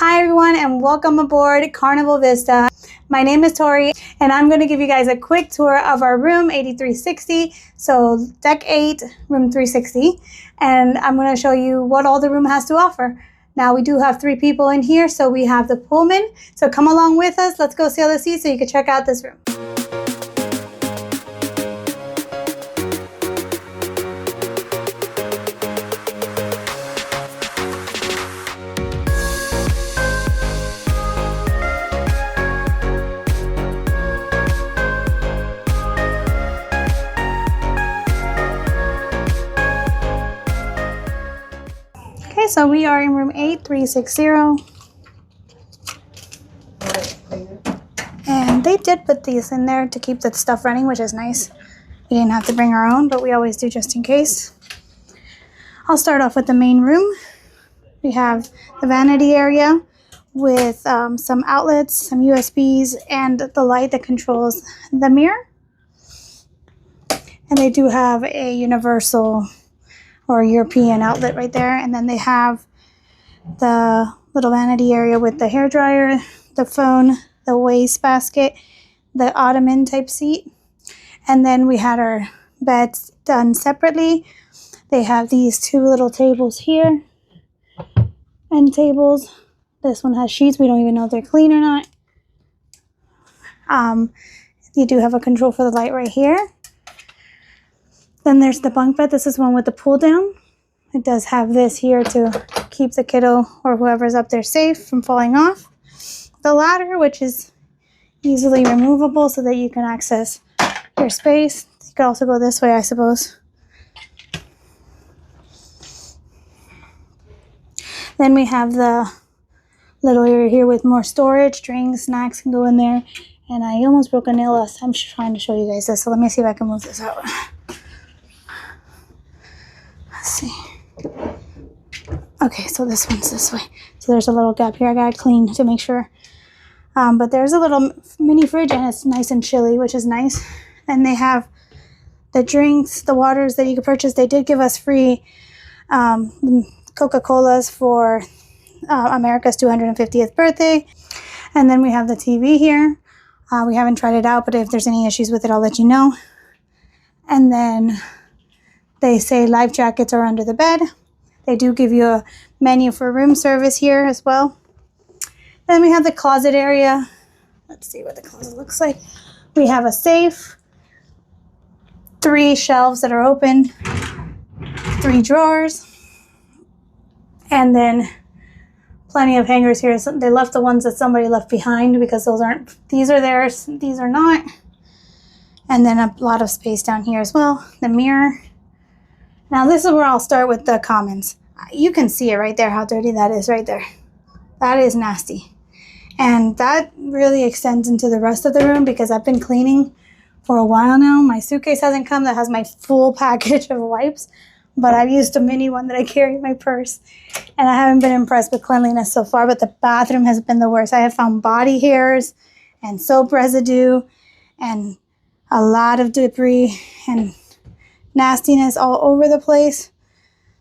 Hi everyone and welcome aboard Carnival Vista. My name is Tori and I'm going to give you guys a quick tour of our room 8360. So deck 8, room 360. And I'm going to show you what all the room has to offer. Now we do have 3 people in here, so we have the Pullman. So come along with us. Let's go sail the seas so you can check out this room. Okay, so we are in room 8360. And they did put these in there to keep the stuff running, which is nice. We didn't have to bring our own, but we always do just in case. I'll start off with the main room. We have the vanity area with some outlets, some USBs, and the light that controls the mirror. And they do have a universal or European outlet right there. And then they have the little vanity area with the hairdryer, the phone, the wastebasket, the ottoman type seat. And then we had our beds done separately. They have these 2 little tables here, end tables. This one has sheets. We don't even know if they're clean or not. You do have a control for the light right here. Then there's the bunk bed. This is one with the pull down. It does have this here to keep the kiddo or whoever's up there safe from falling off. The ladder, which is easily removable so that you can access your space. You could also go this way, I suppose. Then we have the little area here with more storage. Drinks, snacks can go in there. And I almost broke a nail last time trying to show you guys this. So let me see if I can move this out. Let's see. Okay, so this one's this way. So there's a little gap here. I gotta clean to make sure. But there's a little mini fridge and it's nice and chilly, which is nice. And they have the drinks, the waters that you can purchase. They did give us free Coca-Colas for America's 250th birthday. And then we have the TV here. We haven't tried it out, but if there's any issues with it, I'll let you know. And then they say life jackets are under the bed. They do give you a menu for room service here as well. Then we have the closet area. Let's see what the closet looks like. We have a safe, 3 shelves that are open, 3 drawers, and then plenty of hangers here. So they left the ones that somebody left behind because these are theirs, these are not. And then a lot of space down here as well. The mirror. Now this is where I'll start with the commons. You can see it right there, how dirty that is right there. That is nasty. And that really extends into the rest of the room because I've been cleaning for a while now. My suitcase hasn't come that has my full package of wipes, but I've used a mini one that I carry in my purse. And I haven't been impressed with cleanliness so far, but the bathroom has been the worst. I have found body hairs and soap residue and a lot of debris and nastiness all over the place.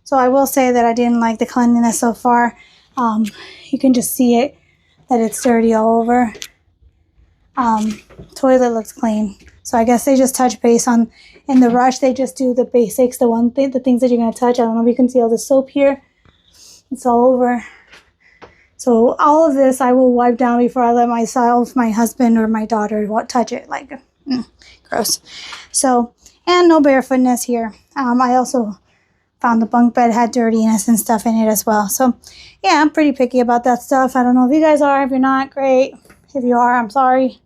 So I will say that I didn't like the cleanliness so far. You can just see it, that it's dirty all over. Toilet looks clean. So I guess they just touch base on, in the rush, they just do the basics, the things that you're going to touch. I don't know if you can see all the soap here. It's all over. So all of this I will wipe down before I let myself, my husband, or my daughter touch it. Like, gross. So, and no barefootness here. I also found the bunk bed had dirtiness and stuff in it as well. So, yeah, I'm pretty picky about that stuff. I don't know if you guys are. If you're not, great. If you are, I'm sorry.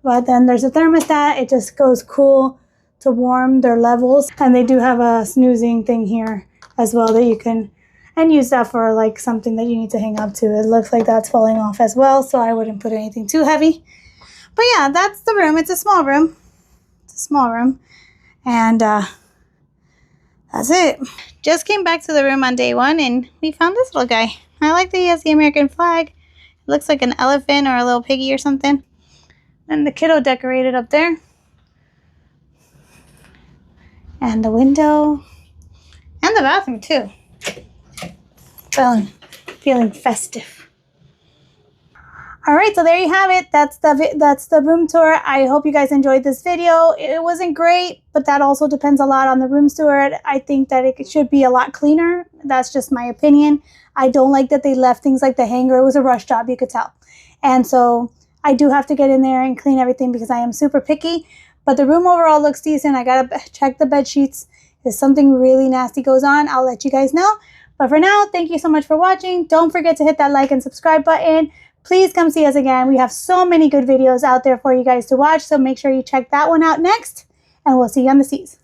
But then there's a thermostat. It just goes cool to warm their levels. And they do have a snoozing thing here as well that you can, and use that for like something that you need to hang up to. It looks like that's falling off as well, so I wouldn't put anything too heavy. But yeah, that's the room. It's a small room. It's a small room. And that's it. Just came back to the room on day 1 and we found this little guy. I like that he has the American flag. It looks like an elephant or a little piggy or something. And the kiddo decorated up there. And the window. And the bathroom too. Feeling festive. All right, so there you have it. That's the room tour. I hope you guys enjoyed this video. It wasn't great, but that also depends a lot on the room tour. I think that it should be a lot cleaner. That's just my opinion. I don't like that they left things like the hanger. It was a rush job, you could tell. And so I do have to get in there and clean everything because I am super picky. But the room overall looks decent. I gotta check the bed sheets. If something really nasty goes on, I'll let you guys know. But for now, thank you so much for watching. Don't forget to hit that like and subscribe button. Please come see us again. We have so many good videos out there for you guys to watch, so make sure you check that one out next, and we'll see you on the seas.